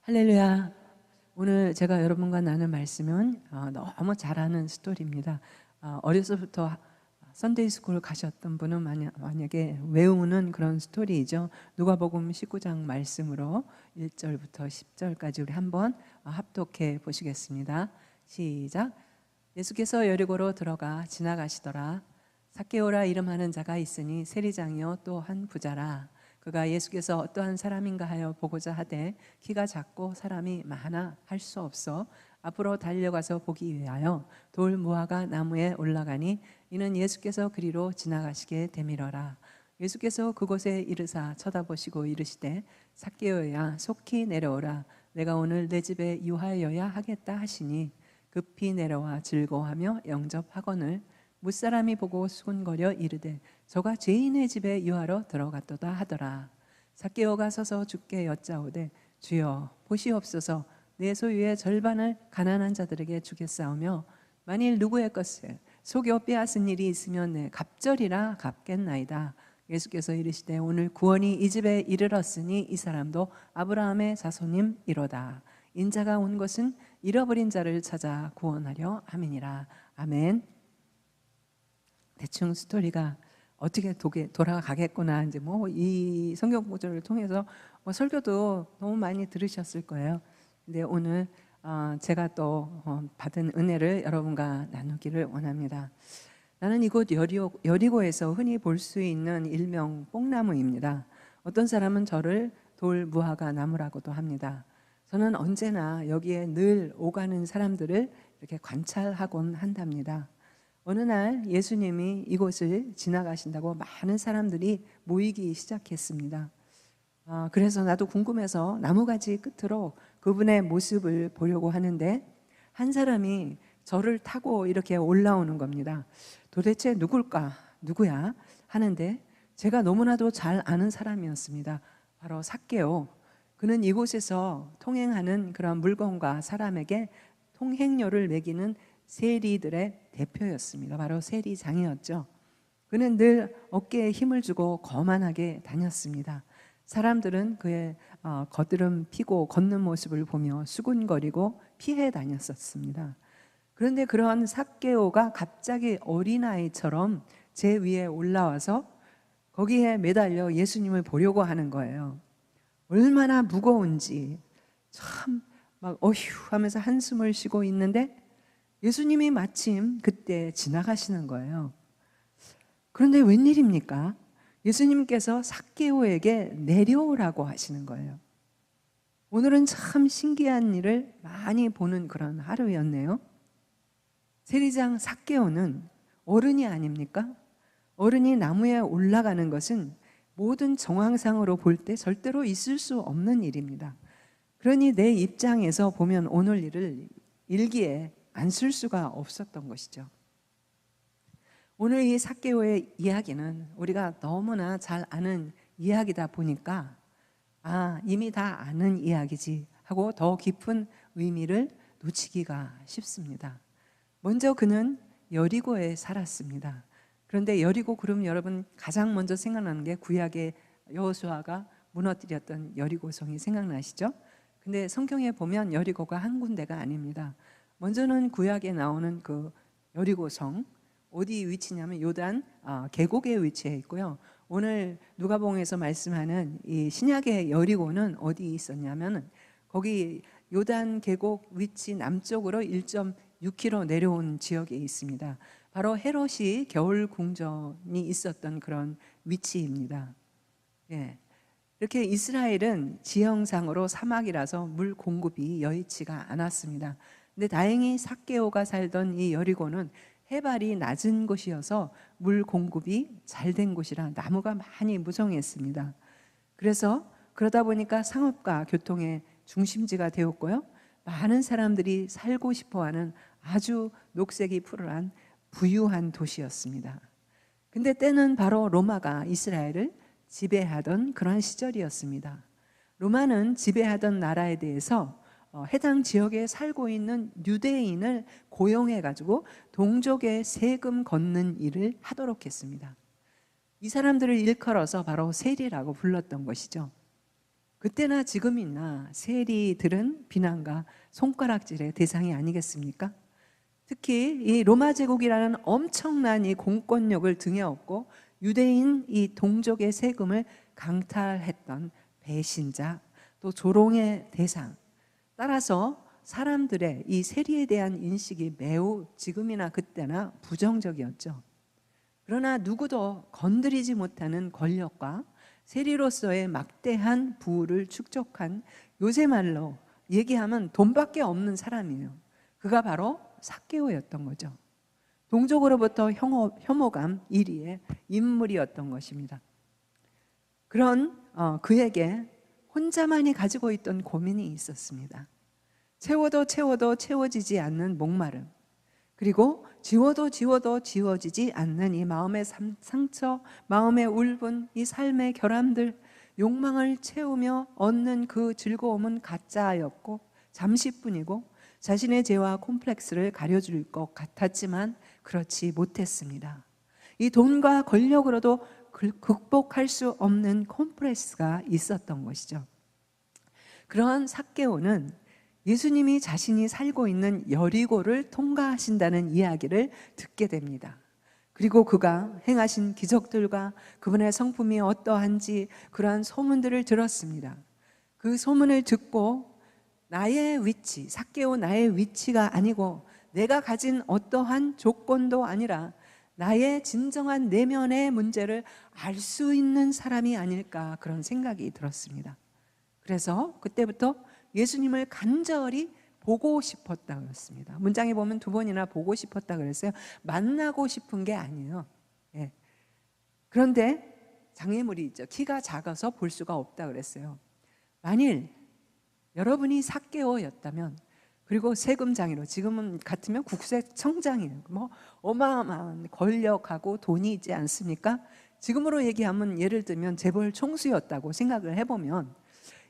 할렐루야. 오늘 제가 여러분과 나눌 말씀은 너무 잘 아는 스토리입니다. 어려서부터 선데이 스쿨 가셨던 분은 만약에 외우는 그런 스토리이죠. 누가복음 19장 말씀으로 1절부터 10절까지 우리 한번 합독해 보시겠습니다. 시작. 예수께서 여리고로 들어가 지나가시더라. 삭개오라 이름하는 자가 있으니 세리장이요 또 한 부자라. 그가 예수께서 어떠한 사람인가 하여 보고자 하되 키가 작고 사람이 많아 할 수 없어 앞으로 달려가서 보기 위하여 돌 무화과 나무에 올라가니 이는 예수께서 그리로 지나가시게 되밀어라. 예수께서 그곳에 이르사 쳐다보시고 이르시되 삭개오야 속히 내려오라. 내가 오늘 내 집에 유하여야 하겠다 하시니 급히 내려와 즐거워하며 영접하거늘 무사람이 보고 수군거려 이르되 저가 죄인의 집에 유하러 들어갔도다 하더라. 삭개오가 서서 주께 여짜오되 주여 보시옵소서 내 소유의 절반을 가난한 자들에게 주겠사오며 만일 누구의 것을 속여 빼앗은 일이 있으면 내 갑절이라 갚겠나이다. 예수께서 이르시되 오늘 구원이 이 집에 이르렀으니 이 사람도 아브라함의 자손임이로다. 인자가 온 것은 잃어버린 자를 찾아 구원하려 함이니라. 아멘. 대충 스토리가 어떻게 돌아가겠구나. 이제 이 성경 구절을 통해서 설교도 너무 많이 들으셨을 거예요. 근데 오늘 제가 또 받은 은혜를 여러분과 나누기를 원합니다. 나는 이곳 여리고에서 흔히 볼 수 있는 일명 뽕나무입니다. 어떤 사람은 저를 돌 무화과 나무라고도 합니다. 저는 언제나 여기에 늘 오가는 사람들을 이렇게 관찰하곤 한답니다. 어느 날 예수님이 이곳을 지나가신다고 많은 사람들이 모이기 시작했습니다. 그래서 나도 궁금해서 나무가지 끝으로 그분의 모습을 보려고 하는데 한 사람이 저를 타고 이렇게 올라오는 겁니다. 도대체 누구야 하는데 제가 너무나도 잘 아는 사람이었습니다. 바로 삭개오. 그는 이곳에서 통행하는 그런 물건과 사람에게 통행료를 매기는 세리들의 대표였습니다. 바로 세리장이었죠. 그는 늘 어깨에 힘을 주고 거만하게 다녔습니다. 사람들은 그의 거드름 피고 걷는 모습을 보며 수군거리고 피해 다녔었습니다. 그런데 그런 삭개오가 갑자기 어린아이처럼 제 위에 올라와서 거기에 매달려 예수님을 보려고 하는 거예요. 얼마나 무거운지 참 막 어휴 하면서 한숨을 쉬고 있는데 예수님이 마침 그때 지나가시는 거예요. 그런데 웬일입니까? 예수님께서 삭개오에게 내려오라고 하시는 거예요. 오늘은 참 신기한 일을 많이 보는 그런 하루였네요. 세리장 삭개오는 어른이 아닙니까? 어른이 나무에 올라가는 것은 모든 정황상으로 볼 때 절대로 있을 수 없는 일입니다. 그러니 내 입장에서 보면 오늘 일을 일기에 안 쓸 수가 없었던 것이죠. 오늘 이 삭개오의 이야기는 우리가 너무나 잘 아는 이야기다 보니까 이미 다 아는 이야기지 하고 더 깊은 의미를 놓치기가 쉽습니다. 먼저 그는 여리고에 살았습니다. 그런데 여리고 그러면 여러분 가장 먼저 생각나는 게 구약의 여호수아가 무너뜨렸던 여리고성이 생각나시죠? 근데 성경에 보면 여리고가 한 군데가 아닙니다. 먼저는 구약에 나오는 그 여리고성 어디 위치냐면 요단 계곡에 위치해 있고요. 오늘 누가복음에서 말씀하는 이 신약의 여리고는 어디 있었냐면 거기 요단 계곡 위치 남쪽으로 1.6km 내려온 지역에 있습니다. 바로 헤롯이 겨울 궁전이 있었던 그런 위치입니다. 예. 이렇게 이스라엘은 지형상으로 사막이라서 물 공급이 여의치가 않았습니다. 근데 다행히 삭개오가 살던 이 여리고는 해발이 낮은 곳이어서 물 공급이 잘 된 곳이라 나무가 많이 무성했습니다. 그래서 그러다 보니까 상업과 교통의 중심지가 되었고요. 많은 사람들이 살고 싶어하는 아주 녹색이 푸르한 부유한 도시였습니다. 근데 때는 바로 로마가 이스라엘을 지배하던 그런 시절이었습니다. 로마는 지배하던 나라에 대해서 해당 지역에 살고 있는 유대인을 고용해 가지고 동족의 세금 걷는 일을 하도록 했습니다. 이 사람들을 일컬어서 바로 세리라고 불렀던 것이죠. 그때나 지금이나 세리들은 비난과 손가락질의 대상이 아니겠습니까? 특히 이 로마 제국이라는 엄청난 이 공권력을 등에 업고 유대인 이 동족의 세금을 강탈했던 배신자, 또 조롱의 대상. 따라서 사람들의 이 세리에 대한 인식이 매우 지금이나 그때나 부정적이었죠. 그러나 누구도 건드리지 못하는 권력과 세리로서의 막대한 부를 축적한, 요새 말로 얘기하면 돈밖에 없는 사람이에요. 그가 바로 삭개오였던 거죠. 동족으로부터 혐오감 1위의 인물이었던 것입니다. 그런 그에게 혼자만이 가지고 있던 고민이 있었습니다. 채워도 채워지지 않는 목마름, 그리고 지워도 지워지지 않는 이 마음의 상처, 마음의 울분, 이 삶의 결함들, 욕망을 채우며 얻는 그 즐거움은 가짜였고 잠시뿐이고 자신의 죄와 콤플렉스를 가려줄 것 같았지만 그렇지 못했습니다. 이 돈과 권력으로도 극복할 수 없는 콤플렉스가 있었던 것이죠. 그러한 삭개오는 예수님이 자신이 살고 있는 여리고를 통과하신다는 이야기를 듣게 됩니다. 그리고 그가 행하신 기적들과 그분의 성품이 어떠한지 그러한 소문들을 들었습니다. 그 소문을 듣고 나의 위치, 삭개오 나의 위치가 아니고 내가 가진 어떠한 조건도 아니라 나의 진정한 내면의 문제를 알 수 있는 사람이 아닐까, 그런 생각이 들었습니다. 그래서 그때부터 예수님을 간절히 보고 싶었다 그랬습니다. 문장에 보면 2번이나 보고 싶었다 그랬어요. 만나고 싶은 게 아니에요. 예. 그런데 장애물이 있죠. 키가 작아서 볼 수가 없다 그랬어요. 만일 여러분이 삭개오였다면, 그리고 세금장이로, 지금은 같으면 국세청장이에요. 뭐 어마어마한 권력하고 돈이 있지 않습니까? 지금으로 얘기하면 예를 들면 재벌 총수였다고 생각을 해보면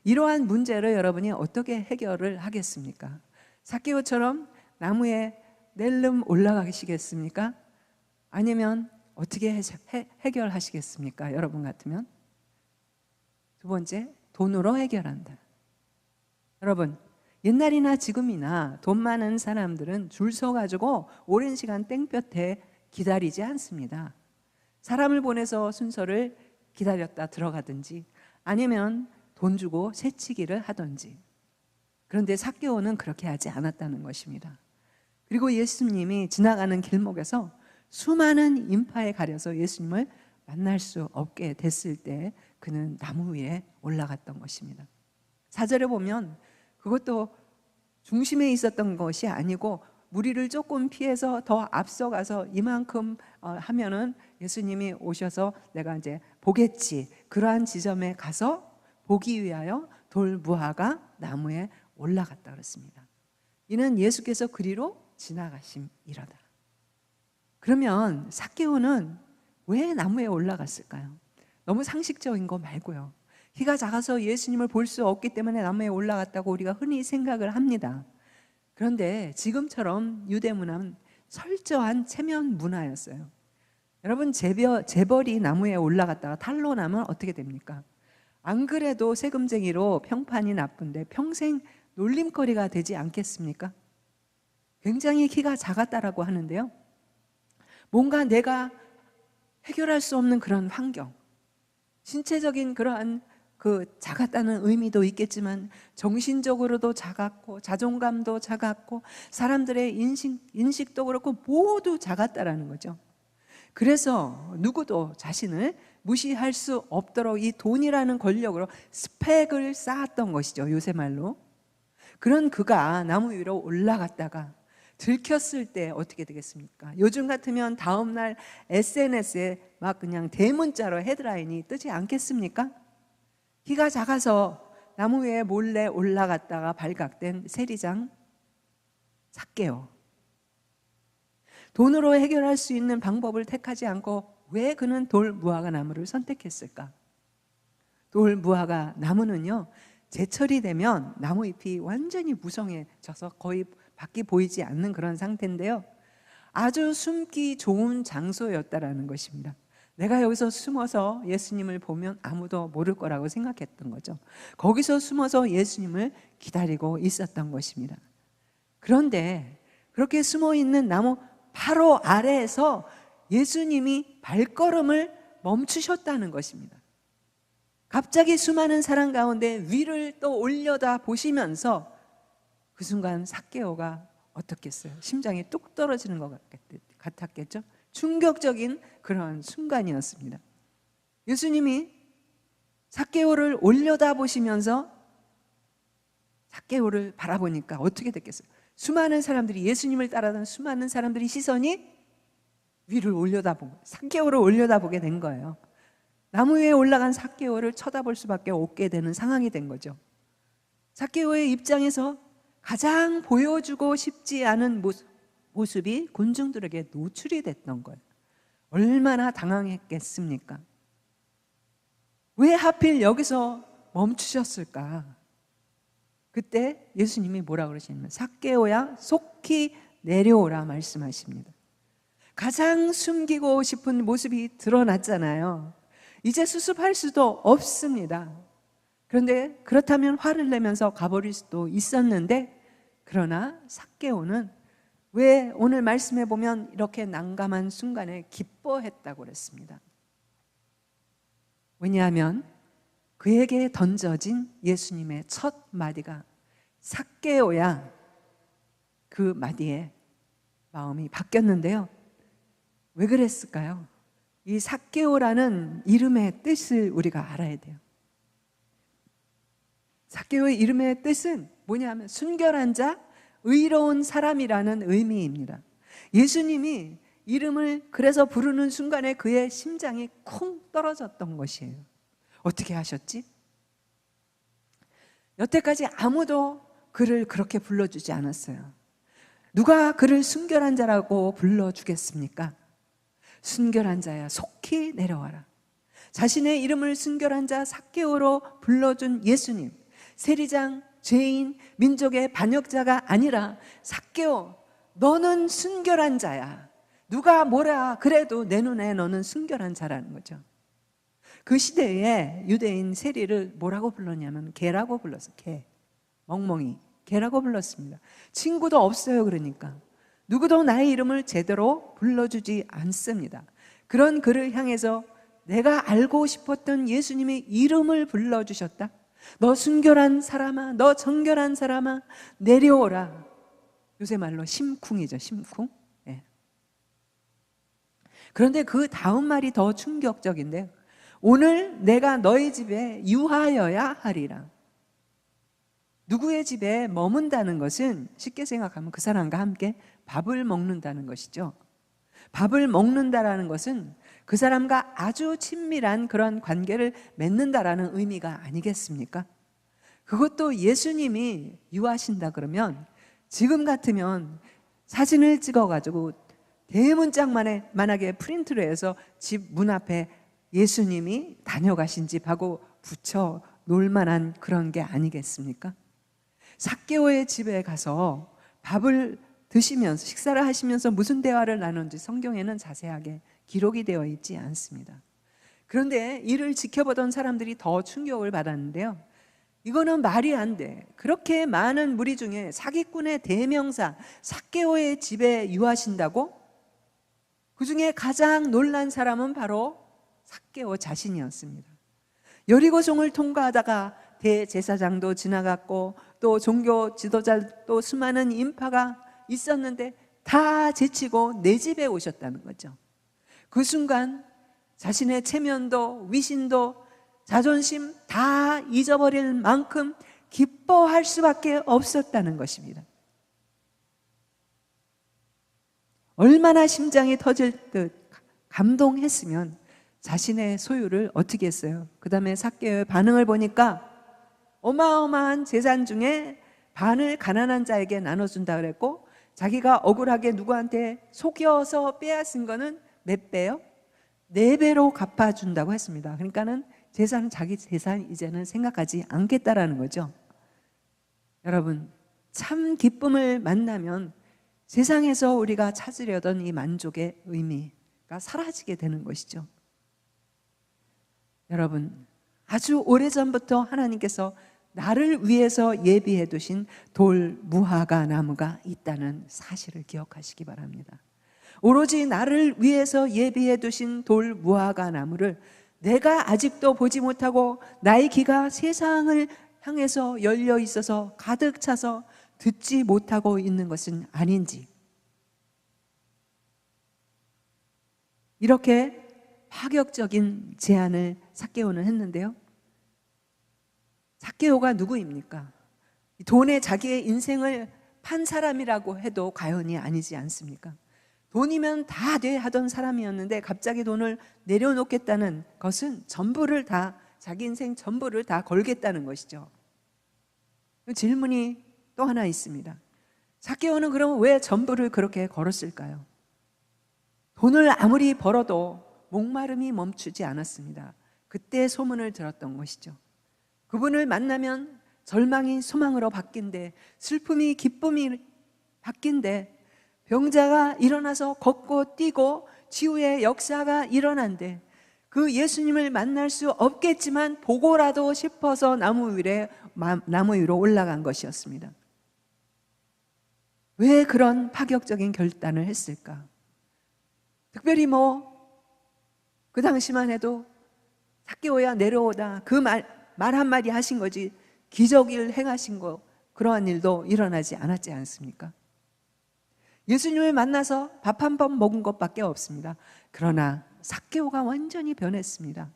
이러한 문제를 여러분이 어떻게 해결을 하겠습니까? 삭개오처럼 나무에 낼름 올라가시겠습니까? 아니면 어떻게 해결하시겠습니까? 여러분 같으면. 2번째, 돈으로 해결한다. 여러분, 옛날이나 지금이나 돈 많은 사람들은 줄 서가지고 오랜 시간 땡볕에 기다리지 않습니다. 사람을 보내서 순서를 기다렸다 들어가든지 아니면 돈 주고 새치기를 하든지. 그런데 삭개오는 그렇게 하지 않았다는 것입니다. 그리고 예수님이 지나가는 길목에서 수많은 인파에 가려서 예수님을 만날 수 없게 됐을 때 그는 나무 위에 올라갔던 것입니다. 4절에 보면 그것도 중심에 있었던 것이 아니고 무리를 조금 피해서 더 앞서가서 이만큼 하면은 예수님이 오셔서 내가 이제 보겠지, 그러한 지점에 가서 보기 위하여 돌무화과 나무에 올라갔다 그랬습니다. 이는 예수께서 그리로 지나가심이로다. 그러면 삭개오는 왜 나무에 올라갔을까요? 너무 상식적인 거 말고요. 키가 작아서 예수님을 볼 수 없기 때문에 나무에 올라갔다고 우리가 흔히 생각을 합니다. 그런데 지금처럼 유대 문화는 철저한 체면 문화였어요. 여러분, 재벌이 나무에 올라갔다가 탄로 나면 어떻게 됩니까? 안 그래도 세금쟁이로 평판이 나쁜데 평생 놀림거리가 되지 않겠습니까? 굉장히 키가 작았다라고 하는데요, 뭔가 내가 해결할 수 없는 그런 환경, 신체적인 그러한 그 작았다는 의미도 있겠지만 정신적으로도 작았고 자존감도 작았고 사람들의 인식도 그렇고 모두 작았다라는 거죠. 그래서 누구도 자신을 무시할 수 없도록 이 돈이라는 권력으로 스펙을 쌓았던 것이죠, 요새 말로. 그런 그가 나무 위로 올라갔다가 들켰을 때 어떻게 되겠습니까? 요즘 같으면 다음날 SNS에 막 그냥 대문자로 헤드라인이 뜨지 않겠습니까? 키가 작아서 나무 위에 몰래 올라갔다가 발각된 세리장 삭개오. 돈으로 해결할 수 있는 방법을 택하지 않고 왜 그는 돌무화과 나무를 선택했을까? 돌무화과 나무는요, 제철이 되면 나무 잎이 완전히 무성해져서 거의 밖이 보이지 않는 그런 상태인데요, 아주 숨기 좋은 장소였다라는 것입니다. 내가 여기서 숨어서 예수님을 보면 아무도 모를 거라고 생각했던 거죠. 거기서 숨어서 예수님을 기다리고 있었던 것입니다. 그런데 그렇게 숨어 있는 나무 바로 아래에서 예수님이 발걸음을 멈추셨다는 것입니다. 갑자기 수많은 사람 가운데 위를 또 올려다 보시면서 그 순간 삭개오가 어떻겠어요? 심장이 뚝 떨어지는 것 같았겠죠? 충격적인 그런 순간이었습니다. 예수님이 삭개오를 올려다 보시면서 삭개오를 바라보니까 어떻게 됐겠어요? 수많은 사람들이, 예수님을 따라다니는 수많은 사람들이 시선이 위를 올려다보고 삭개오를 올려다보게 된 거예요. 나무 위에 올라간 삭개오를 쳐다볼 수밖에 없게 되는 상황이 된 거죠. 삭개오의 입장에서 가장 보여주고 싶지 않은 모습이 군중들에게 노출이 됐던 거예요. 얼마나 당황했겠습니까? 왜 하필 여기서 멈추셨을까? 그때 예수님이 뭐라 그러시냐면 삭개오야 속히 내려오라 말씀하십니다. 가장 숨기고 싶은 모습이 드러났잖아요. 이제 수습할 수도 없습니다. 그런데 그렇다면 화를 내면서 가버릴 수도 있었는데, 그러나 삭개오는 왜 오늘 말씀해 보면 이렇게 난감한 순간에 기뻐했다고 그랬습니다. 왜냐하면 그에게 던져진 예수님의 첫 마디가 삭개오야, 그 마디에 마음이 바뀌었는데요. 왜 그랬을까요? 이 삭개오라는 이름의 뜻을 우리가 알아야 돼요. 삭개오의 이름의 뜻은 뭐냐면 순결한 자, 의로운 사람이라는 의미입니다. 예수님이 이름을 그래서 부르는 순간에 그의 심장이 쿵 떨어졌던 것이에요. 어떻게 하셨지? 여태까지 아무도 그를 그렇게 불러주지 않았어요. 누가 그를 순결한 자라고 불러주겠습니까? 순결한 자야 속히 내려와라. 자신의 이름을 순결한 자 삭개오로 불러준 예수님, 세리장, 죄인, 민족의 반역자가 아니라 삭개오, 너는 순결한 자야. 누가 뭐라 그래도 내 눈에 너는 순결한 자라는 거죠. 그 시대에 유대인 세리를 뭐라고 불렀냐면 개라고 불렀어요. 개, 멍멍이, 개라고 불렀습니다. 친구도 없어요. 그러니까 누구도 나의 이름을 제대로 불러주지 않습니다. 그런 그를 향해서 내가 알고 싶었던 예수님의 이름을 불러주셨다. 너 순결한 사람아, 너 정결한 사람아, 내려오라. 요새 말로 심쿵이죠. 심쿵. 네. 그런데 그 다음 말이 더 충격적인데요. 오늘 내가 너희 집에 유하여야 하리라. 누구의 집에 머문다는 것은 쉽게 생각하면 그 사람과 함께 밥을 먹는다는 것이죠. 밥을 먹는다라는 것은 그 사람과 아주 친밀한 그런 관계를 맺는다라는 의미가 아니겠습니까? 그것도 예수님이 유하신다 그러면 지금 같으면 사진을 찍어가지고 대문짝만하게 프린트를 해서 집 문 앞에 예수님이 다녀가신 집하고 붙여 놓을 만한 그런 게 아니겠습니까? 삭개오의 집에 가서 밥을 드시면서 식사를 하시면서 무슨 대화를 나눴는지 성경에는 자세하게 기록이 되어 있지 않습니다. 그런데 이를 지켜보던 사람들이 더 충격을 받았는데요. 이거는 말이 안 돼. 그렇게 많은 무리 중에 사기꾼의 대명사 삭개오의 집에 유하신다고? 그 중에 가장 놀란 사람은 바로 삭개오 자신이었습니다. 여리고성을 통과하다가 대제사장도 지나갔고 또 종교 지도자 또 수많은 인파가 있었는데 다 제치고 내 집에 오셨다는 거죠. 그 순간 자신의 체면도 위신도 자존심 다 잊어버릴 만큼 기뻐할 수밖에 없었다는 것입니다. 얼마나 심장이 터질 듯 감동했으면 자신의 소유를 어떻게 했어요? 그 다음에 삭개오의 반응을 보니까 어마어마한 재산 중에 반을 가난한 자에게 나눠준다 그랬고, 자기가 억울하게 누구한테 속여서 빼앗은 거는 몇 배요? 4배로 갚아준다고 했습니다. 그러니까는 재산은 자기 재산 이제는 생각하지 않겠다라는 거죠. 여러분, 참 기쁨을 만나면 세상에서 우리가 찾으려던 이 만족의 의미가 사라지게 되는 것이죠. 여러분, 아주 오래전부터 하나님께서 나를 위해서 예비해 두신 돌 무화과 나무가 있다는 사실을 기억하시기 바랍니다. 오로지 나를 위해서 예비해 두신 돌 무화과 나무를 내가 아직도 보지 못하고 나의 귀가 세상을 향해서 열려 있어서 가득 차서 듣지 못하고 있는 것은 아닌지, 이렇게 파격적인 제안을 삭개오는 했는데요. 삭개오가 누구입니까? 돈에 자기의 인생을 판 사람이라고 해도 과연이 아니지 않습니까? 돈이면 다 돼 하던 사람이었는데 갑자기 돈을 내려놓겠다는 것은 전부를 다, 자기 인생 전부를 다 걸겠다는 것이죠. 질문이 또 하나 있습니다. 삭개오는 그러면 왜 전부를 그렇게 걸었을까요? 돈을 아무리 벌어도 목마름이 멈추지 않았습니다. 그때 소문을 들었던 것이죠. 그분을 만나면 절망이 소망으로 바뀐대, 슬픔이 기쁨이 바뀐대, 병자가 일어나서 걷고 뛰고 치유의 역사가 일어난대. 그 예수님을 만날 수 없겠지만 보고라도 싶어서 나무 위로 올라간 것이었습니다. 왜 그런 파격적인 결단을 했을까? 특별히 그 당시만 해도 삭개오야 내려오다, 그 말 한마디 하신 거지 기적을 행하신 거, 그러한 일도 일어나지 않았지 않습니까? 예수님을 만나서 밥 한 번 먹은 것밖에 없습니다. 그러나 삭개오가 완전히 변했습니다.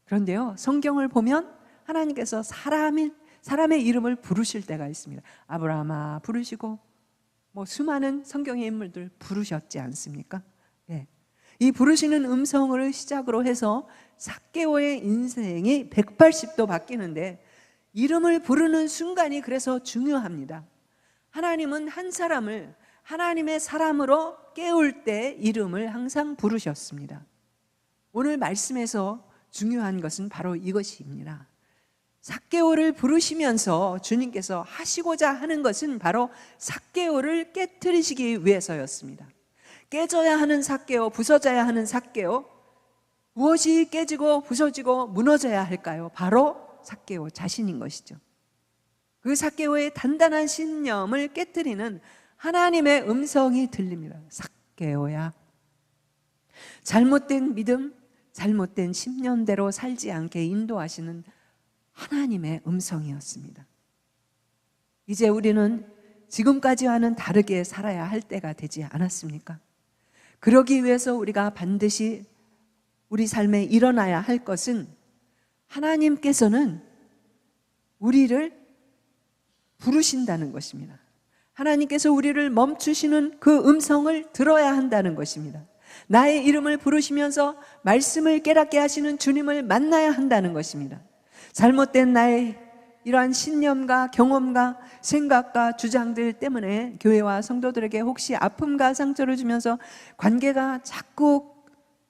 그런데요, 성경을 보면 하나님께서 사람의 이름을 부르실 때가 있습니다. 아브라함아 부르시고 수많은 성경의 인물들 부르셨지 않습니까? 네. 이 부르시는 음성을 시작으로 해서 삭개오의 인생이 180도 바뀌는데, 이름을 부르는 순간이 그래서 중요합니다. 하나님은 한 사람을 하나님의 사람으로 깨울 때 이름을 항상 부르셨습니다. 오늘 말씀에서 중요한 것은 바로 이것입니다. 삭개오를 부르시면서 주님께서 하시고자 하는 것은 바로 삭개오를 깨트리시기 위해서였습니다. 깨져야 하는 삭개오, 부서져야 하는 삭개오, 무엇이 깨지고 부서지고 무너져야 할까요? 바로 삭개오 자신인 것이죠. 그 삭개오의 단단한 신념을 깨트리는 하나님의 음성이 들립니다. 삭개오야, 잘못된 믿음, 잘못된 신념대로 살지 않게 인도하시는 하나님의 음성이었습니다. 이제 우리는 지금까지와는 다르게 살아야 할 때가 되지 않았습니까? 그러기 위해서 우리가 반드시 우리 삶에 일어나야 할 것은, 하나님께서는 우리를 부르신다는 것입니다. 하나님께서 우리를 멈추시는 그 음성을 들어야 한다는 것입니다. 나의 이름을 부르시면서 말씀을 깨닫게 하시는 주님을 만나야 한다는 것입니다. 잘못된 나의 이러한 신념과 경험과 생각과 주장들 때문에 교회와 성도들에게 혹시 아픔과 상처를 주면서 관계가 자꾸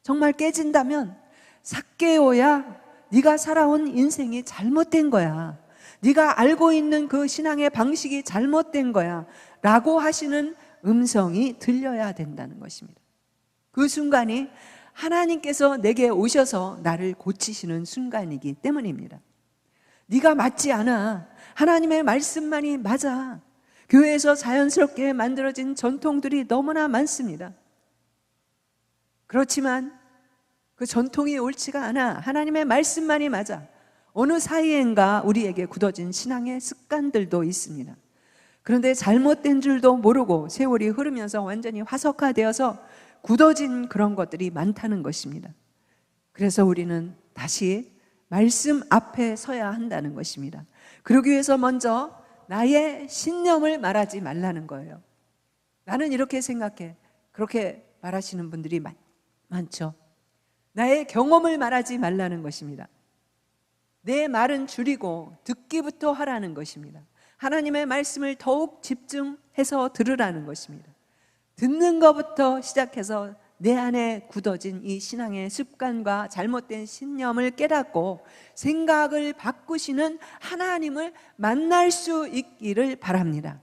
정말 깨진다면, 삭개오야, 네가 살아온 인생이 잘못된 거야, 네가 알고 있는 그 신앙의 방식이 잘못된 거야 라고 하시는 음성이 들려야 된다는 것입니다. 그 순간이 하나님께서 내게 오셔서 나를 고치시는 순간이기 때문입니다. 네가 맞지 않아, 하나님의 말씀만이 맞아. 교회에서 자연스럽게 만들어진 전통들이 너무나 많습니다. 그렇지만 그 전통이 옳지가 않아. 하나님의 말씀만이 맞아. 어느 사이엔가 우리에게 굳어진 신앙의 습관들도 있습니다. 그런데 잘못된 줄도 모르고 세월이 흐르면서 완전히 화석화되어서 굳어진 그런 것들이 많다는 것입니다. 그래서 우리는 다시 말씀 앞에 서야 한다는 것입니다. 그러기 위해서 먼저 나의 신념을 말하지 말라는 거예요. 나는 이렇게 생각해. 그렇게 말하시는 분들이 많죠. 나의 경험을 말하지 말라는 것입니다. 내 말은 줄이고 듣기부터 하라는 것입니다. 하나님의 말씀을 더욱 집중해서 들으라는 것입니다. 듣는 것부터 시작해서 내 안에 굳어진 이 신앙의 습관과 잘못된 신념을 깨닫고 생각을 바꾸시는 하나님을 만날 수 있기를 바랍니다.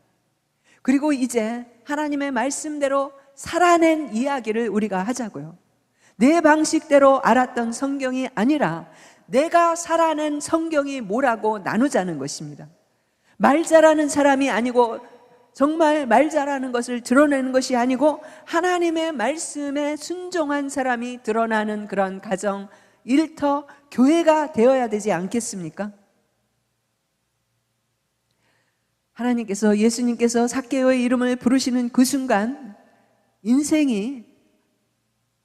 그리고 이제 하나님의 말씀대로 살아낸 이야기를 우리가 하자고요. 내 방식대로 알았던 성경이 아니라 내가 살아낸 성경이 뭐라고 나누자는 것입니다. 말 잘하는 사람이 아니고, 정말 말 잘하는 것을 드러내는 것이 아니고, 하나님의 말씀에 순종한 사람이 드러나는 그런 가정, 일터, 교회가 되어야 되지 않겠습니까? 하나님께서, 예수님께서 삭개오의 이름을 부르시는 그 순간 인생이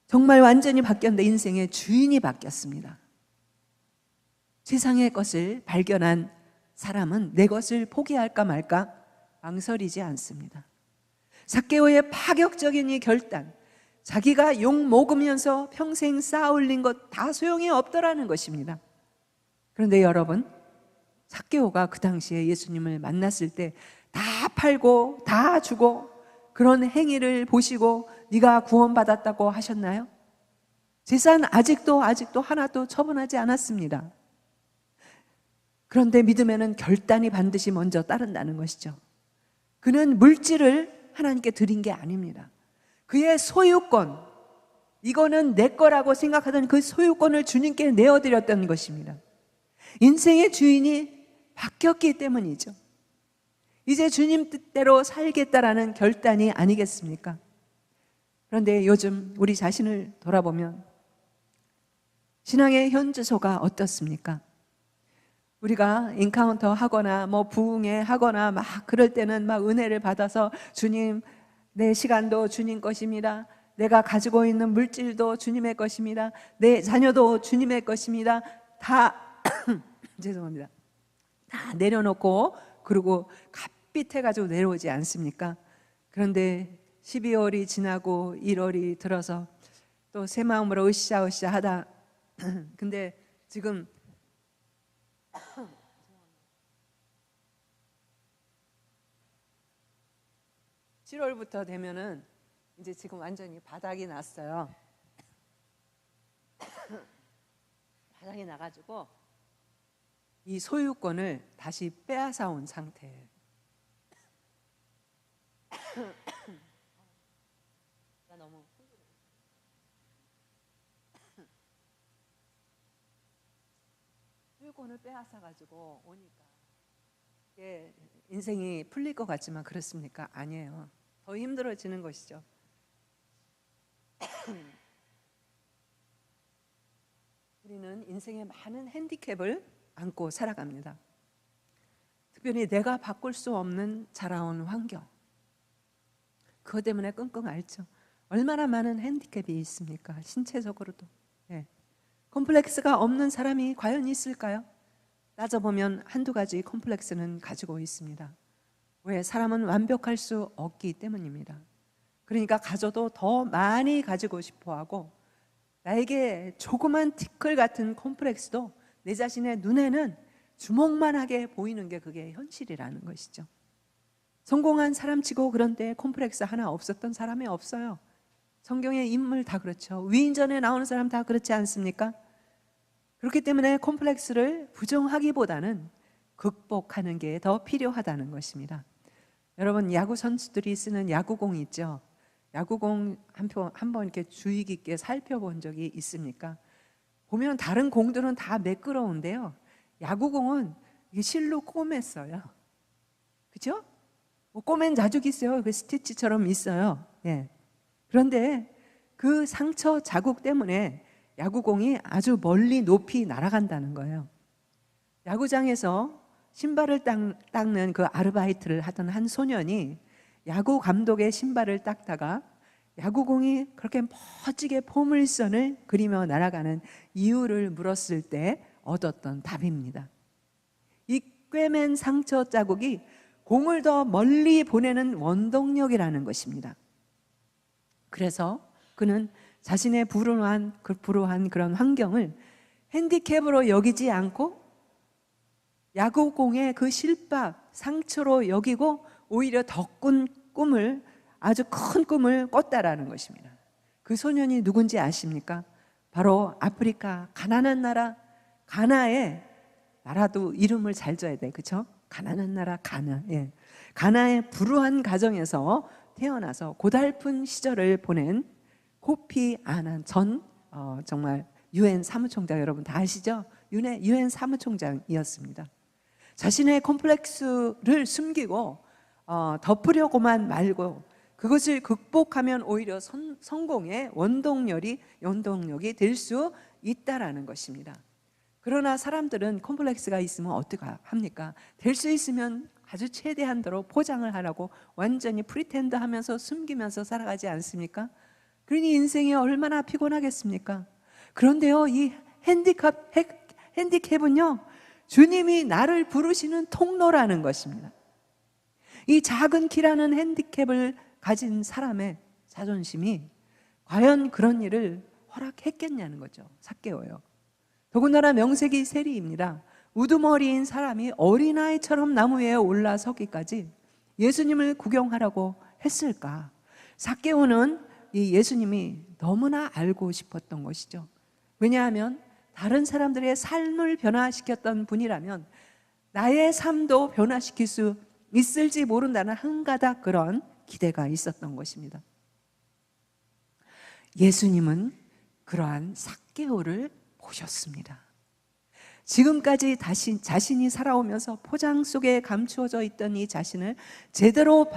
정말 완전히 바뀌었는데, 인생의 주인이 바뀌었습니다. 세상의 것을 발견한 사람은 내 것을 포기할까 말까 망설이지 않습니다. 삭개오의 파격적인 이 결단, 자기가 욕 먹으면서 평생 쌓아올린 것 다 소용이 없더라는 것입니다. 그런데 여러분, 삭개오가 그 당시에 예수님을 만났을 때 다 팔고 다 주고 그런 행위를 보시고 네가 구원받았다고 하셨나요? 재산 아직도 하나도 처분하지 않았습니다. 그런데 믿음에는 결단이 반드시 먼저 따른다는 것이죠. 그는 물질을 하나님께 드린 게 아닙니다. 그의 소유권, 이거는 내 거라고 생각하던 그 소유권을 주님께 내어드렸던 것입니다. 인생의 주인이 바뀌었기 때문이죠. 이제 주님 뜻대로 살겠다라는 결단이 아니겠습니까? 그런데 요즘 우리 자신을 돌아보면 신앙의 현주소가 어떻습니까? 우리가 인카운터 하거나 부흥회 하거나 막 그럴 때는 막 은혜를 받아서 주님, 내 시간도 주님 것입니다. 내가 가지고 있는 물질도 주님의 것입니다. 내 자녀도 주님의 것입니다. 다 죄송합니다. 다 내려놓고 그리고 갓빛해가지고 내려오지 않습니까? 그런데 12월이 지나고 1월이 들어서 또 새 마음으로 으쌰으쌰 하다 근데 지금 7월부터 되면은 이제 지금 완전히 바닥이 났어요. 바닥이 나가지고 이 소유권을 다시 빼앗아 온 상태예요. 너무 소유권을 빼앗아 가지고 오니까 이게 인생이 풀릴 것 같지만 그렇습니까? 아니에요. 더 힘들어지는 것이죠. 우리는 인생의 많은 핸디캡을 안고 살아갑니다. 특별히 내가 바꿀 수 없는 자라온 환경, 그것 때문에 끙끙 앓죠. 얼마나 많은 핸디캡이 있습니까? 신체적으로도. 컴플렉스가 없는 사람이 과연 있을까요? 따져보면 한두 가지 컴플렉스는 가지고 있습니다. 왜? 사람은 완벽할 수 없기 때문입니다. 그러니까 가져도 더 많이 가지고 싶어하고, 나에게 조그만 티끌 같은 컴플렉스도 내 자신의 눈에는 주먹만하게 보이는 게 그게 현실이라는 것이죠. 성공한 사람치고 그런데 컴플렉스 하나 없었던 사람이 없어요. 성경의 인물 다 그렇죠. 위인전에 나오는 사람 다 그렇지 않습니까? 그렇기 때문에 컴플렉스를 부정하기보다는 극복하는 게 더 필요하다는 것입니다. 여러분, 야구 선수들이 쓰는 야구공 있죠? 야구공 한번 이렇게 주의 깊게 살펴본 적이 있습니까? 보면 다른 공들은 다 매끄러운데요, 야구공은 이게 실로 꼬맸어요. 그죠? 꼬맨 자국이 있어요. 그 스티치처럼 있어요. 그런데 그 상처 자국 때문에 야구공이 아주 멀리 높이 날아간다는 거예요. 야구장에서 신발을 닦는 그 아르바이트를 하던 한 소년이 야구 감독의 신발을 닦다가 야구공이 그렇게 멋지게 포물선을 그리며 날아가는 이유를 물었을 때 얻었던 답입니다. 이 꿰맨 상처 자국이 공을 더 멀리 보내는 원동력이라는 것입니다. 그래서 그는 자신의 불우한 그런 환경을 핸디캡으로 여기지 않고 야구공의 그 실밥, 상처로 여기고 오히려 더 큰 꿈을, 아주 큰 꿈을 꿨다라는 것입니다. 그 소년이 누군지 아십니까? 바로 아프리카 가난한 나라 가나의, 나라도 이름을 잘 줘야 돼, 그렇죠? 가난한 나라 가나. 가나의 불우한 가정에서 태어나서 고달픈 시절을 보낸 코피 아난 전 정말 UN 사무총장, 여러분 다 아시죠? 유엔 사무총장이었습니다. 자신의 콤플렉스를 숨기고 덮으려고만 말고 그것을 극복하면 오히려 성공의 원동력이 될 수 있다라는 것입니다. 그러나 사람들은 콤플렉스가 있으면 어떻게 합니까? 될 수 있으면 아주 최대한도로 포장을 하라고 완전히 프리텐드 하면서 숨기면서 살아가지 않습니까? 그러니 인생이 얼마나 피곤하겠습니까? 그런데요, 이 핸디캡은요, 주님이 나를 부르시는 통로라는 것입니다. 이 작은 키라는 핸디캡을 가진 사람의 자존심이 과연 그런 일을 허락했겠냐는 거죠. 삭개오요. 더군다나 명색이 세리입니다. 우두머리인 사람이 어린아이처럼 나무 위에 올라서기까지 예수님을 구경하라고 했을까? 삭개오는 이 예수님이 너무나 알고 싶었던 것이죠. 왜냐하면 다른 사람들의 삶을 변화시켰던 분이라면 나의 삶도 변화시킬 수 있을지 모른다는 한 가닥 그런 기대가 있었던 것입니다. 예수님은 그러한 삭개오를 보셨습니다. 지금까지 자신이 살아오면서 포장 속에 감추어져 있던 이 자신을 제대로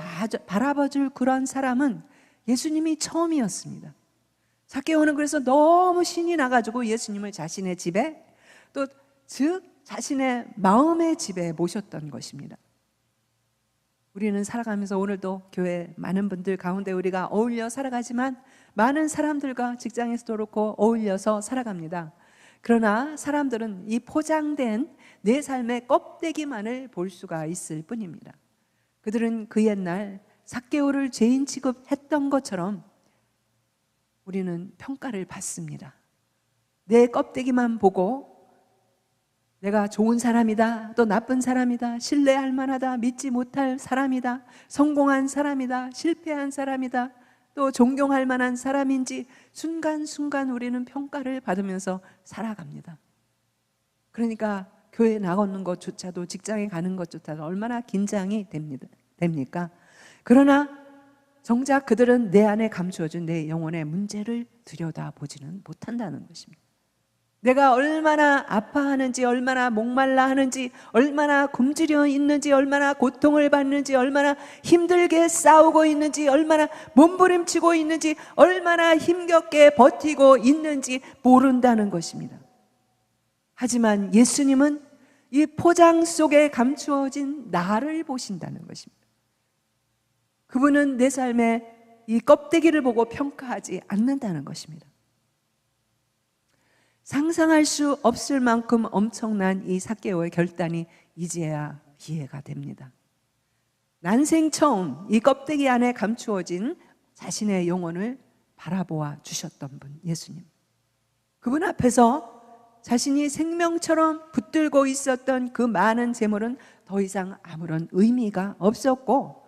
바라봐줄 그런 사람은 예수님이 처음이었습니다. 삭개오는 그래서 너무 신이 나가지고 예수님을 자신의 집에, 또 즉 자신의 마음의 집에 모셨던 것입니다. 우리는 살아가면서 오늘도 교회 많은 분들 가운데 우리가 어울려 살아가지만 많은 사람들과 직장에서도 그렇고 어울려서 살아갑니다. 그러나 사람들은 이 포장된 내 삶의 껍데기만을 볼 수가 있을 뿐입니다. 그들은 그 옛날 삭개오를 죄인 취급했던 것처럼 우리는 평가를 받습니다. 내 껍데기만 보고 내가 좋은 사람이다, 또 나쁜 사람이다, 신뢰할 만하다, 믿지 못할 사람이다, 성공한 사람이다, 실패한 사람이다, 또 존경할 만한 사람인지 순간순간 우리는 평가를 받으면서 살아갑니다. 그러니까 교회 나가는 것조차도, 직장에 가는 것조차도 얼마나 긴장이 됩니까? 그러나 정작 그들은 내 안에 감추어진 내 영혼의 문제를 들여다보지는 못한다는 것입니다. 내가 얼마나 아파하는지, 얼마나 목말라 하는지, 얼마나 굶주려 있는지, 얼마나 고통을 받는지, 얼마나 힘들게 싸우고 있는지, 얼마나 몸부림치고 있는지, 얼마나 힘겹게 버티고 있는지 모른다는 것입니다. 하지만 예수님은 이 포장 속에 감추어진 나를 보신다는 것입니다. 그분은 내 삶의 이 껍데기를 보고 평가하지 않는다는 것입니다. 상상할 수 없을 만큼 엄청난 이 삭개오의 결단이 이제야 이해가 됩니다. 난생 처음 이 껍데기 안에 감추어진 자신의 영혼을 바라보아 주셨던 분, 예수님. 그분 앞에서 자신이 생명처럼 붙들고 있었던 그 많은 재물은 더 이상 아무런 의미가 없었고,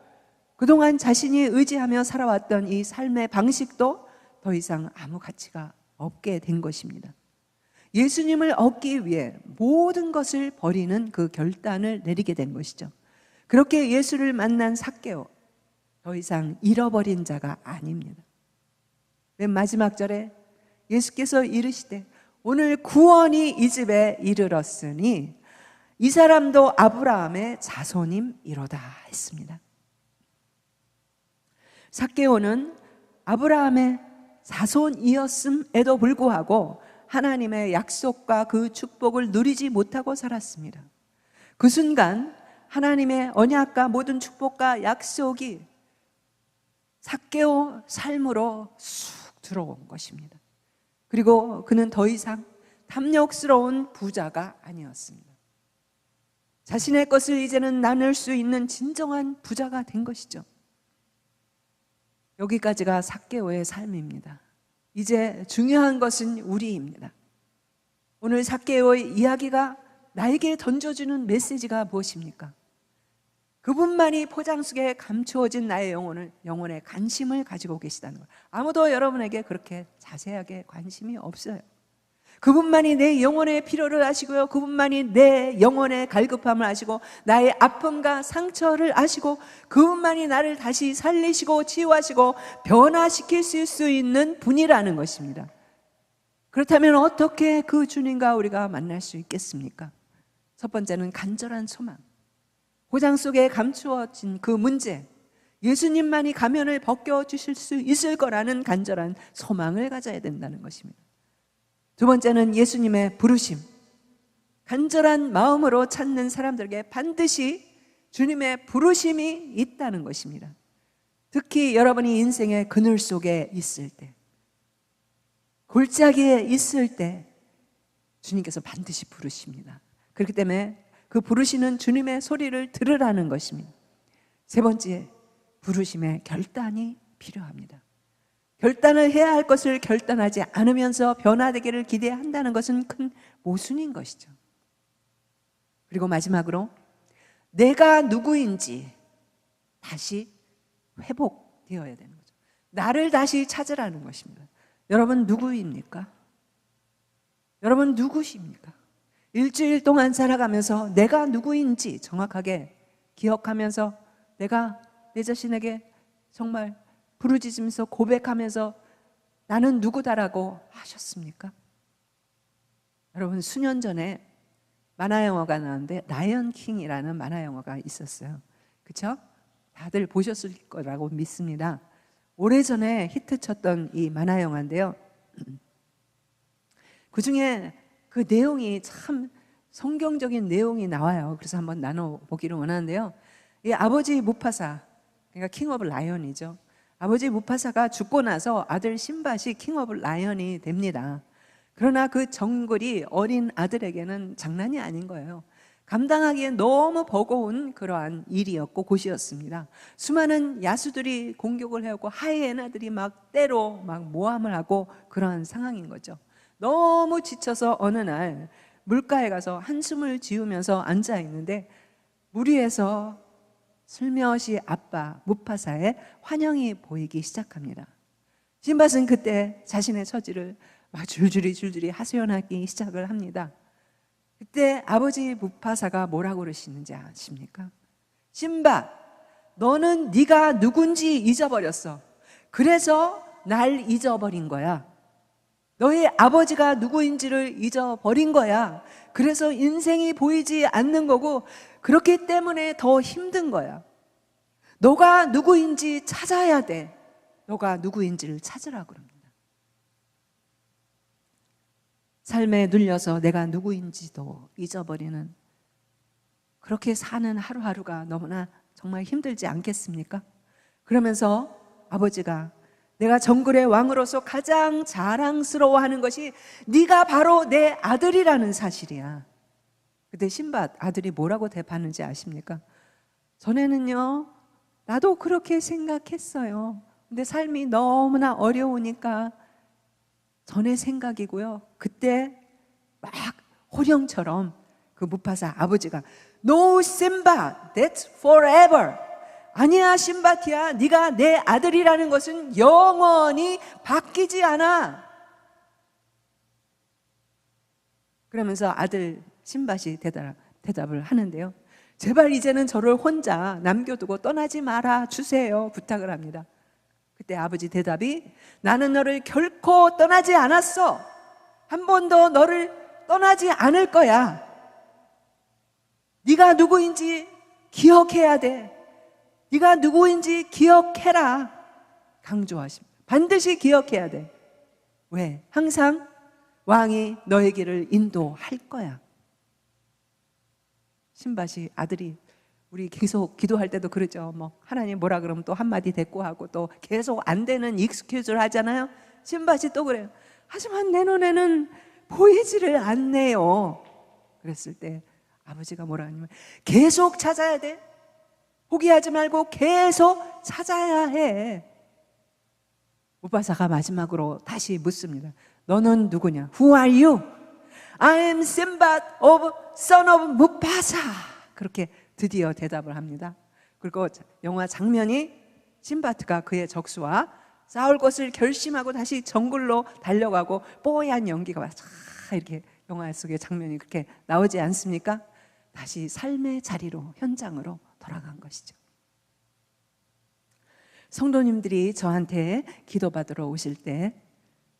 그동안 자신이 의지하며 살아왔던 이 삶의 방식도 더 이상 아무 가치가 없게 된 것입니다. 예수님을 얻기 위해 모든 것을 버리는 그 결단을 내리게 된 것이죠. 그렇게 예수를 만난 삭개오, 더 이상 잃어버린 자가 아닙니다. 맨 마지막 절에 예수께서 이르시되 오늘 구원이 이 집에 이르렀으니 이 사람도 아브라함의 자손임이로다 했습니다. 삭개오는 아브라함의 자손이었음에도 불구하고 하나님의 약속과 그 축복을 누리지 못하고 살았습니다. 그 순간 하나님의 언약과 모든 축복과 약속이 삭개오 삶으로 쑥 들어온 것입니다. 그리고 그는 더 이상 탐욕스러운 부자가 아니었습니다. 자신의 것을 이제는 나눌 수 있는 진정한 부자가 된 것이죠. 여기까지가 삭개오의 삶입니다. 이제 중요한 것은 우리입니다. 오늘 삭개오의 이야기가 나에게 던져주는 메시지가 무엇입니까? 그분만이 포장 속에 감추어진 나의 영혼에 관심을 가지고 계시다는 것. 아무도 여러분에게 그렇게 자세하게 관심이 없어요. 그분만이 내 영혼의 필요를 아시고요, 그분만이 내 영혼의 갈급함을 아시고 나의 아픔과 상처를 아시고 그분만이 나를 다시 살리시고 치유하시고 변화시킬 수 있는 분이라는 것입니다. 그렇다면 어떻게 그 주님과 우리가 만날 수 있겠습니까? 첫 번째는 간절한 소망. 고장 속에 감추어진 그 문제, 예수님만이 가면을 벗겨주실 수 있을 거라는 간절한 소망을 가져야 된다는 것입니다. 두 번째는 예수님의 부르심. 간절한 마음으로 찾는 사람들에게 반드시 주님의 부르심이 있다는 것입니다. 특히 여러분이 인생의 그늘 속에 있을 때, 골짜기에 있을 때 주님께서 반드시 부르십니다. 그렇기 때문에 그 부르시는 주님의 소리를 들으라는 것입니다. 세 번째, 부르심의 결단이 필요합니다. 결단을 해야 할 것을 결단하지 않으면서 변화되기를 기대한다는 것은 큰 모순인 것이죠. 그리고 마지막으로 내가 누구인지 다시 회복되어야 되는 거죠. 나를 다시 찾으라는 것입니다. 여러분 누구입니까? 여러분 누구십니까? 일주일 동안 살아가면서 내가 누구인지 정확하게 기억하면서 내가 내 자신에게 정말 부르짖으면서 고백하면서 나는 누구다라고 하셨습니까? 여러분 수년 전에 만화 영화가 나왔는데 라이언 킹이라는 만화 영화가 있었어요. 그렇죠? 다들 보셨을 거라고 믿습니다. 오래전에 히트쳤던 이 만화 영화인데요. 그중에 그 내용이 참 성경적인 내용이 나와요. 그래서 한번 나눠보기를 원하는데요. 이 아버지 무파사, 그러니까 킹 오브 라이언이죠. 아버지 무파사가 죽고 나서 아들 신밧이 킹 오브 라이언이 됩니다. 그러나 그 정글이 어린 아들에게는 장난이 아닌 거예요. 감당하기에 너무 버거운 그러한 일이었고 곳이었습니다. 수많은 야수들이 공격을 해오고 하이에나들이 막 때로 막 모함을 하고 그러한 상황인 거죠. 너무 지쳐서 어느 날 물가에 가서 한숨을 지우면서 앉아 있는데 물 위에서 슬며시 아빠 무파사의 환영이 보이기 시작합니다. 신밧은 그때 자신의 처지를 막 줄줄이 하소연하기 시작을 합니다. 그때 아버지 무파사가 뭐라고 그러시는지 아십니까? 신밧, 너는 네가 누군지 잊어버렸어. 그래서 날 잊어버린 거야. 너의 아버지가 누구인지를 잊어버린 거야. 그래서 인생이 보이지 않는 거고 그렇기 때문에 더 힘든 거야. 너가 누구인지 찾아야 돼. 너가 누구인지를 찾으라 그럽니다. 삶에 눌려서 내가 누구인지도 잊어버리는, 그렇게 사는 하루하루가 너무나 정말 힘들지 않겠습니까? 그러면서 아버지가 내가 정글의 왕으로서 가장 자랑스러워하는 것이 네가 바로 내 아들이라는 사실이야. 그때 신밧 아들이 뭐라고 대답하는지 아십니까? 전에는요 나도 그렇게 생각했어요. 근데 삶이 너무나 어려우니까 전의 생각이고요. 그때 막 호령처럼 그 무파사 아버지가 No Simba, that's forever. 아니야 신밧이야, 네가 내 아들이라는 것은 영원히 바뀌지 않아. 그러면서 아들 신밧이 대답을 하는데요. 제발 이제는 저를 혼자 남겨두고 떠나지 말아 주세요. 부탁을 합니다. 그때 아버지 대답이 나는 너를 결코 떠나지 않았어. 한 번도 너를 떠나지 않을 거야. 네가 누구인지 기억해야 돼. 네가 누구인지 기억해라. 강조하십니다. 반드시 기억해야 돼. 왜? 항상 왕이 너의 길을 인도할 거야. 신밧이 아들이 우리 계속 기도할 때도 그러죠. 뭐 하나님 뭐라 그러면 또 한마디 대꾸하고 또 계속 안 되는 익스큐즈를 하잖아요. 신밧이 또 그래요. 하지만 내 눈에는 보이지를 않네요. 그랬을 때 아버지가 뭐라 하냐면 계속 찾아야 돼. 포기하지 말고 계속 찾아야 해. 무파사가 마지막으로 다시 묻습니다. 너는 누구냐? Who are you? I am Simbat of son of Mufasa. 그렇게 드디어 대답을 합니다. 그리고 영화 장면이 신바트가 그의 적수와 싸울 것을 결심하고 다시 정글로 달려가고 뽀얀 연기가 막 이렇게 영화 속의 장면이 그렇게 나오지 않습니까? 다시 삶의 자리로, 현장으로 돌아간 것이죠. 성도님들이 저한테 기도받으러 오실 때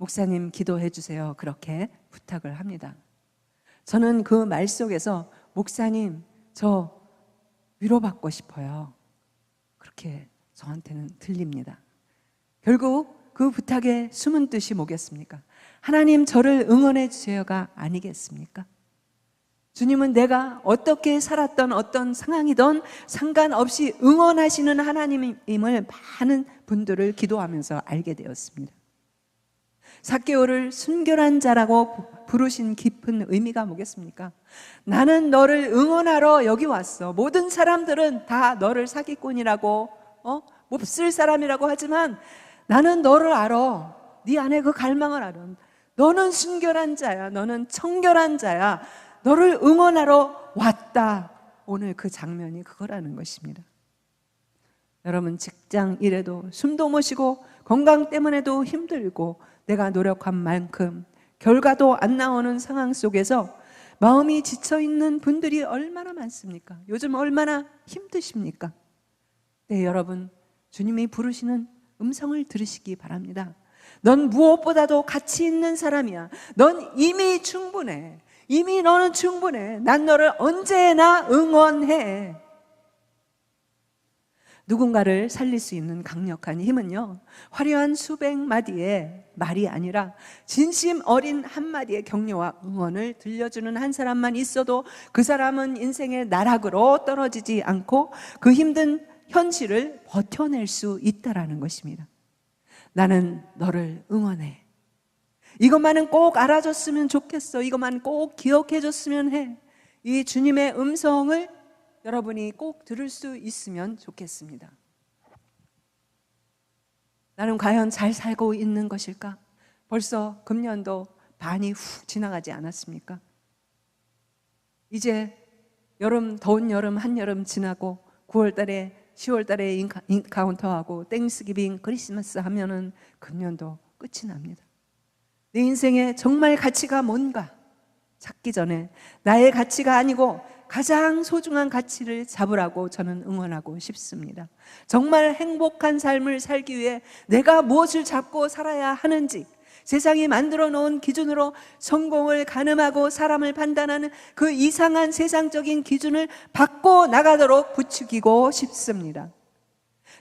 목사님 기도해 주세요. 그렇게 부탁을 합니다. 저는 그 말 속에서 목사님 저 위로받고 싶어요. 그렇게 저한테는 들립니다. 결국 그 부탁의 숨은 뜻이 뭐겠습니까? 하나님 저를 응원해 주세요가 아니겠습니까? 주님은 내가 어떻게 살았던 어떤 상황이든 상관없이 응원하시는 하나님임을 많은 분들을 기도하면서 알게 되었습니다. 삭개오를 순결한 자라고 부르신 깊은 의미가 뭐겠습니까? 나는 너를 응원하러 여기 왔어. 모든 사람들은 다 너를 사기꾼이라고 몹쓸 사람이라고 하지만 나는 너를 알아. 네 안에 그 갈망을 알아. 너는 순결한 자야. 너는 청결한 자야. 너를 응원하러 왔다. 오늘 그 장면이 그거라는 것입니다. 여러분 직장 일에도 숨도 못 쉬고 건강 때문에도 힘들고 내가 노력한 만큼 결과도 안 나오는 상황 속에서 마음이 지쳐있는 분들이 얼마나 많습니까? 요즘 얼마나 힘드십니까? 네, 여러분 주님이 부르시는 음성을 들으시기 바랍니다. 넌 무엇보다도 가치 있는 사람이야. 넌 이미 충분해. 이미 너는 충분해. 난 너를 언제나 응원해. 누군가를 살릴 수 있는 강력한 힘은요, 화려한 수백 마디의 말이 아니라 진심 어린 한마디의 격려와 응원을 들려주는 한 사람만 있어도 그 사람은 인생의 나락으로 떨어지지 않고 그 힘든 현실을 버텨낼 수 있다라는 것입니다. 나는 너를 응원해. 이것만은 꼭 알아줬으면 좋겠어. 이것만 꼭 기억해줬으면 해. 이 주님의 음성을 여러분이 꼭 들을 수 있으면 좋겠습니다. 나는 과연 잘 살고 있는 것일까? 벌써 금년도 반이 훅 지나가지 않았습니까? 이제 여름, 더운 여름, 한여름 지나고 9월 달에 10월 달에 인카운터하고 땡스기빙, 크리스마스 하면은 금년도 끝이 납니다. 내 인생에 정말 가치가 뭔가 찾기 전에 나의 가치가 아니고 가장 소중한 가치를 잡으라고 저는 응원하고 싶습니다. 정말 행복한 삶을 살기 위해 내가 무엇을 잡고 살아야 하는지, 세상이 만들어 놓은 기준으로 성공을 가늠하고 사람을 판단하는 그 이상한 세상적인 기준을 바꿔 나가도록 부추기고 싶습니다.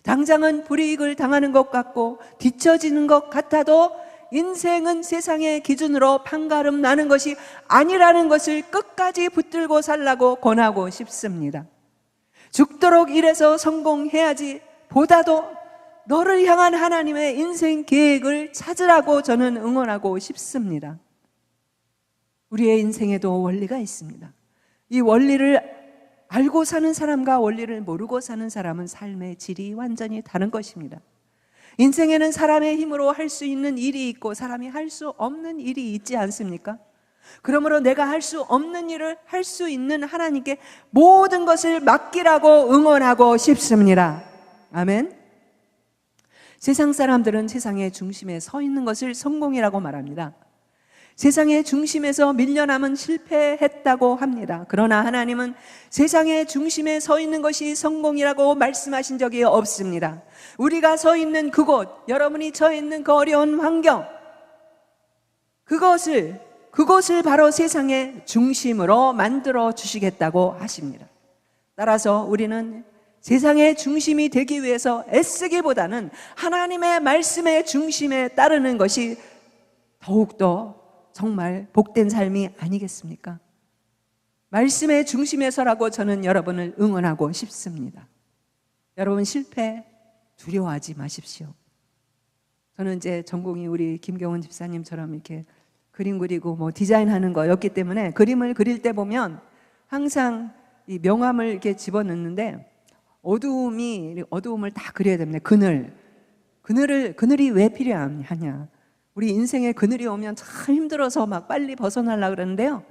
당장은 불이익을 당하는 것 같고 뒤처지는 것 같아도 인생은 세상의 기준으로 판가름 나는 것이 아니라는 것을 끝까지 붙들고 살라고 권하고 싶습니다. 죽도록 일해서 성공해야지 보다도 너를 향한 하나님의 인생 계획을 찾으라고 저는 응원하고 싶습니다. 우리의 인생에도 원리가 있습니다. 이 원리를 알고 사는 사람과 원리를 모르고 사는 사람은 삶의 질이 완전히 다른 것입니다. 인생에는 사람의 힘으로 할 수 있는 일이 있고 사람이 할 수 없는 일이 있지 않습니까? 그러므로 내가 할 수 없는 일을 할 수 있는 하나님께 모든 것을 맡기라고 응원하고 싶습니다. 아멘. 세상 사람들은 세상의 중심에 서 있는 것을 성공이라고 말합니다. 세상의 중심에서 밀려남은 실패했다고 합니다. 그러나 하나님은 세상의 중심에 서 있는 것이 성공이라고 말씀하신 적이 없습니다. 우리가 서 있는 그곳, 여러분이 서 있는 그 어려운 환경, 그것을 바로 세상의 중심으로 만들어 주시겠다고 하십니다. 따라서 우리는 세상의 중심이 되기 위해서 애쓰기보다는 하나님의 말씀의 중심에 따르는 것이 더욱더 정말 복된 삶이 아니겠습니까? 말씀의 중심에서라고 저는 여러분을 응원하고 싶습니다. 여러분 실패 두려워하지 마십시오. 저는 이제 전공이 우리 김경은 집사님처럼 이렇게 그림 그리고 뭐 디자인하는 거였기 때문에 그림을 그릴 때 보면 항상 이 명암을 이렇게 집어넣는데 어두움을 다 그려야 됩니다. 그늘이 왜 필요하냐? 우리 인생에 그늘이 오면 참 힘들어서 막 빨리 벗어나려고 그러는데요.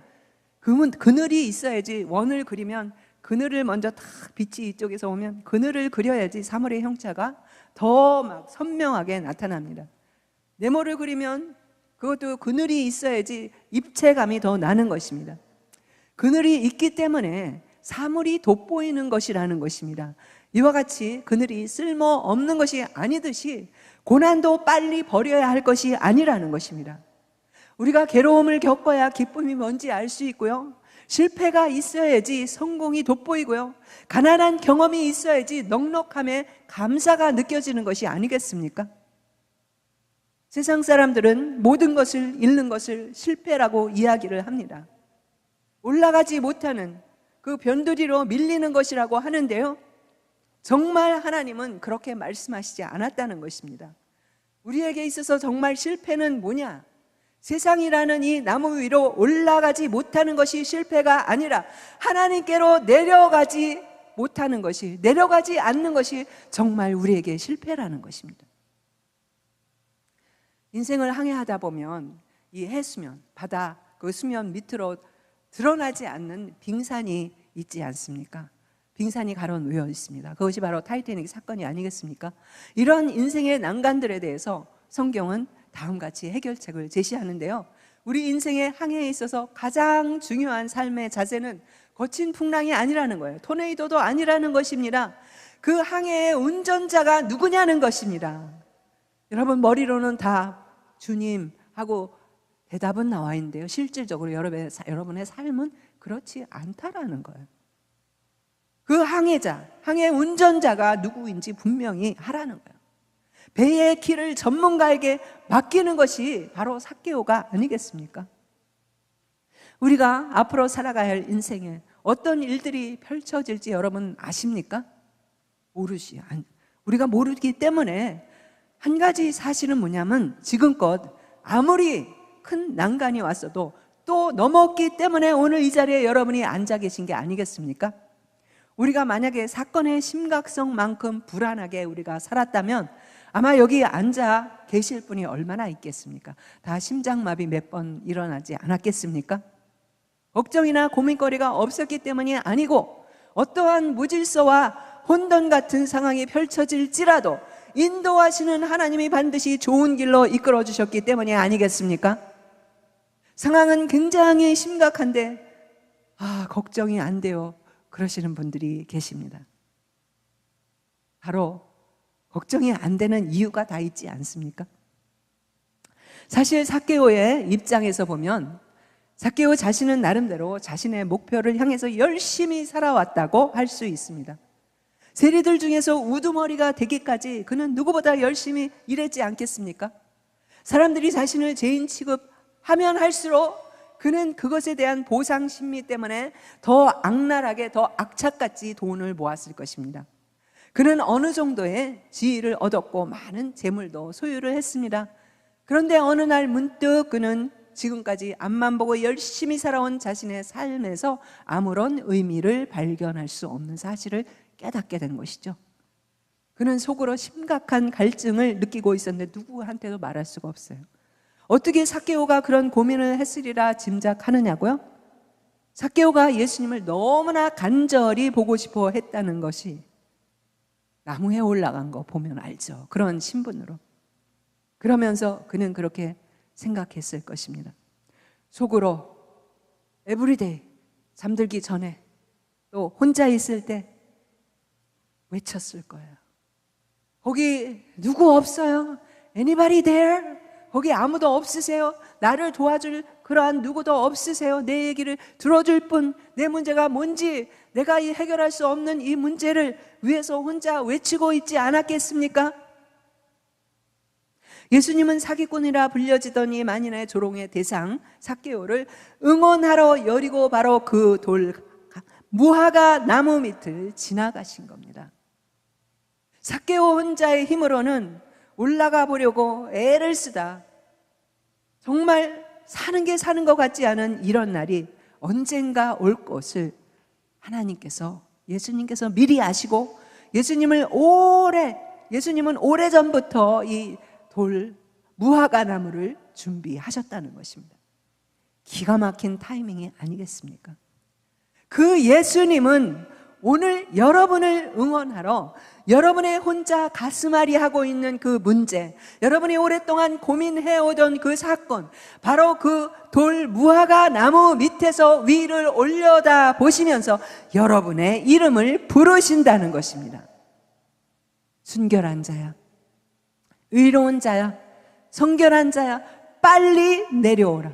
그늘이 있어야지. 원을 그리면 그늘을 먼저 딱 빛이 이쪽에서 오면 그늘을 그려야지 사물의 형체가 더 막 선명하게 나타납니다. 네모를 그리면 그것도 그늘이 있어야지 입체감이 더 나는 것입니다. 그늘이 있기 때문에 사물이 돋보이는 것이라는 것입니다. 이와 같이 그늘이 쓸모없는 것이 아니듯이 고난도 빨리 버려야 할 것이 아니라는 것입니다. 우리가 괴로움을 겪어야 기쁨이 뭔지 알 수 있고요, 실패가 있어야지 성공이 돋보이고요, 가난한 경험이 있어야지 넉넉함에 감사가 느껴지는 것이 아니겠습니까? 세상 사람들은 모든 것을 잃는 것을 실패라고 이야기를 합니다. 올라가지 못하는 그 변두리로 밀리는 것이라고 하는데요, 정말 하나님은 그렇게 말씀하시지 않았다는 것입니다. 우리에게 있어서 정말 실패는 뭐냐? 세상이라는 이 나무 위로 올라가지 못하는 것이 실패가 아니라 하나님께로 내려가지 못하는 것이, 내려가지 않는 것이 정말 우리에게 실패라는 것입니다. 인생을 항해하다 보면 이 해수면, 바다 그 수면 밑으로 드러나지 않는 빙산이 있지 않습니까? 빙산이 가로놓여 있습니다. 그것이 바로 타이타닉 사건이 아니겠습니까? 이런 인생의 난관들에 대해서 성경은 다음같이 해결책을 제시하는데요, 우리 인생의 항해에 있어서 가장 중요한 삶의 자세는 거친 풍랑이 아니라는 거예요. 토네이도도 아니라는 것입니다. 그 항해의 운전자가 누구냐는 것입니다. 여러분 머리로는 다 주님 하고 대답은 나와 있는데요, 실질적으로 여러분의 삶은 그렇지 않다라는 거예요. 그 항해자, 항해 운전자가 누구인지 분명히 하라는 거예요. 배의 길을 전문가에게 맡기는 것이 바로 삭개오가 아니겠습니까? 우리가 앞으로 살아가야 할 인생에 어떤 일들이 펼쳐질지 여러분 아십니까? 우리가 모르기 때문에 한 가지 사실은 뭐냐면, 지금껏 아무리 큰 난관이 왔어도 또 넘었기 때문에 오늘 이 자리에 여러분이 앉아 계신 게 아니겠습니까? 우리가 만약에 사건의 심각성만큼 불안하게 우리가 살았다면 아마 여기 앉아 계실 분이 얼마나 있겠습니까? 다 심장마비 몇 번 일어나지 않았겠습니까? 걱정이나 고민거리가 없었기 때문이 아니고, 어떠한 무질서와 혼돈 같은 상황이 펼쳐질지라도 인도하시는 하나님이 반드시 좋은 길로 이끌어 주셨기 때문이 아니겠습니까? 상황은 굉장히 심각한데 걱정이 안 돼요 그러시는 분들이 계십니다. 바로 걱정이 안 되는 이유가 다 있지 않습니까? 사실 삭개오의 입장에서 보면 삭개오 자신은 나름대로 자신의 목표를 향해서 열심히 살아왔다고 할 수 있습니다. 세리들 중에서 우두머리가 되기까지 그는 누구보다 열심히 일했지 않겠습니까? 사람들이 자신을 죄인 취급하면 할수록 그는 그것에 대한 보상 심리 때문에 더 악랄하게, 더 악착같이 돈을 모았을 것입니다. 그는 어느 정도의 지위를 얻었고 많은 재물도 소유를 했습니다. 그런데 어느 날 문득 그는 지금까지 앞만 보고 열심히 살아온 자신의 삶에서 아무런 의미를 발견할 수 없는 사실을 깨닫게 된 것이죠. 그는 속으로 심각한 갈증을 느끼고 있었는데 누구한테도 말할 수가 없어요. 어떻게 삭개오가 그런 고민을 했으리라 짐작하느냐고요? 삭개오가 예수님을 너무나 간절히 보고 싶어 했다는 것이 나무에 올라간 거 보면 알죠. 그런 신분으로. 그러면서 그는 그렇게 생각했을 것입니다. 속으로 에브리데이 잠들기 전에 또 혼자 있을 때 외쳤을 거예요. 거기 누구 없어요? Anybody there? 거기 아무도 없으세요? 나를 도와줄 그러한 누구도 없으세요? 내 얘기를 들어줄 분, 내 문제가 뭔지 내가 해결할 수 없는 이 문제를 위해서 혼자 외치고 있지 않았겠습니까? 예수님은 사기꾼이라 불려지던 이 만인의 조롱의 대상 삭개오를 응원하러 여리고 바로 그 무화과 나무 밑을 지나가신 겁니다. 삭개오 혼자의 힘으로는 올라가 보려고 애를 쓰다 정말 사는 게 사는 것 같지 않은 이런 날이 언젠가 올 것을 하나님께서, 예수님께서 미리 아시고 예수님은 오래전부터 이 무화과 나무를 준비하셨다는 것입니다. 기가 막힌 타이밍이 아니겠습니까? 그 예수님은 오늘 여러분을 응원하러 여러분의 혼자 가슴앓이 하고 있는 그 문제, 여러분이 오랫동안 고민해오던 그 사건, 바로 그 돌 무화과 나무 밑에서 위를 올려다 보시면서 여러분의 이름을 부르신다는 것입니다. 순결한 자야, 의로운 자야, 성결한 자야, 빨리 내려오라,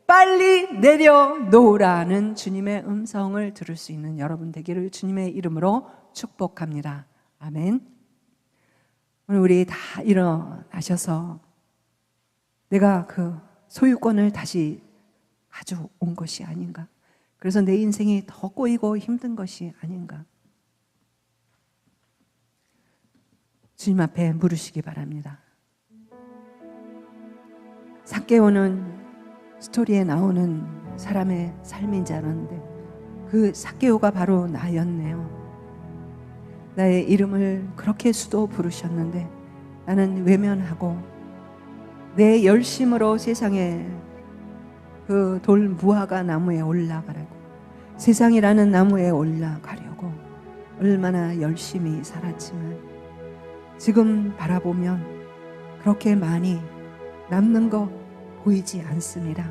빨리 내려놓으라는 주님의 음성을 들을 수 있는 여러분 되기를 주님의 이름으로 축복합니다. 아멘. 오늘 우리 다 일어나셔서 내가 그 소유권을 다시 가져온 것이 아닌가, 그래서 내 인생이 더 꼬이고 힘든 것이 아닌가, 주님 앞에 물으시기 바랍니다. 삭개오는 스토리에 나오는 사람의 삶인 줄 알았는데 그 삭개오가 바로 나였네요. 나의 이름을 그렇게 수도 부르셨는데 나는 외면하고 내 열심으로 세상에 그 돌 무화과 나무에 올라가라고, 세상이라는 나무에 올라가려고 얼마나 열심히 살았지만 지금 바라보면 그렇게 많이 남는 거 보이지 않습니다.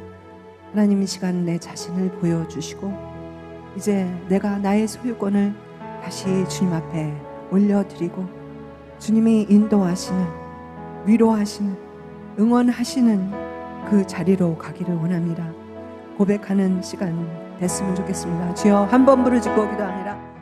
하나님 이 시간 내 자신을 보여주시고 이제 내가 나의 소유권을 다시 주님 앞에 올려드리고 주님이 인도하시는, 위로하시는, 응원하시는 그 자리로 가기를 원합니다. 고백하는 시간 됐으면 좋겠습니다. 주여, 한 번 부르짖고 기도합니다.